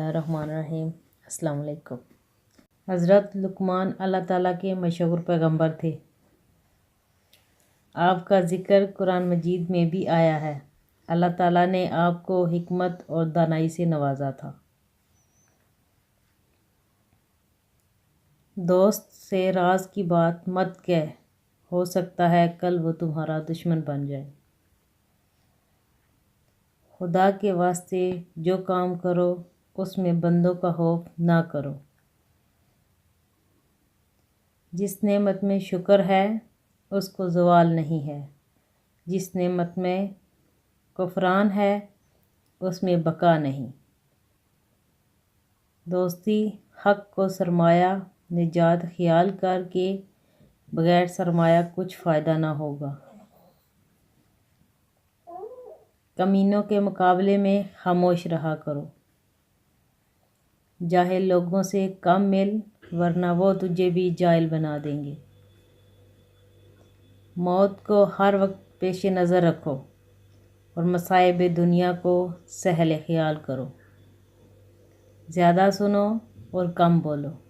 الرحمن الرحیم۔ السلام علیکم۔ حضرت لقمان اللہ تعالیٰ کے مشہور پیغمبر تھے۔ آپ کا ذکر قرآن مجید میں بھی آیا ہے۔ اللہ تعالیٰ نے آپ کو حکمت اور دانائی سے نوازا تھا۔ دوست سے راز کی بات مت کہہ، ہو سکتا ہے کل وہ تمہارا دشمن بن جائے۔ خدا کے واسطے جو کام کرو اس میں بندوں کا خوف نہ کرو۔ جس نعمت میں شکر ہے اس کو زوال نہیں ہے، جس نعمت میں کفران ہے اس میں بقا نہیں۔ دوستی حق کو سرمایہ نجات خیال کر کے بغیر سرمایہ کچھ فائدہ نہ ہوگا۔ کمینوں کے مقابلے میں خاموش رہا کرو۔ جاہل لوگوں سے کم مل ورنہ وہ تجھے بھی جاہل بنا دیں گے۔ موت کو ہر وقت پیش نظر رکھو اور مصائب دنیا کو سہل خیال کرو۔ زیادہ سنو اور کم بولو۔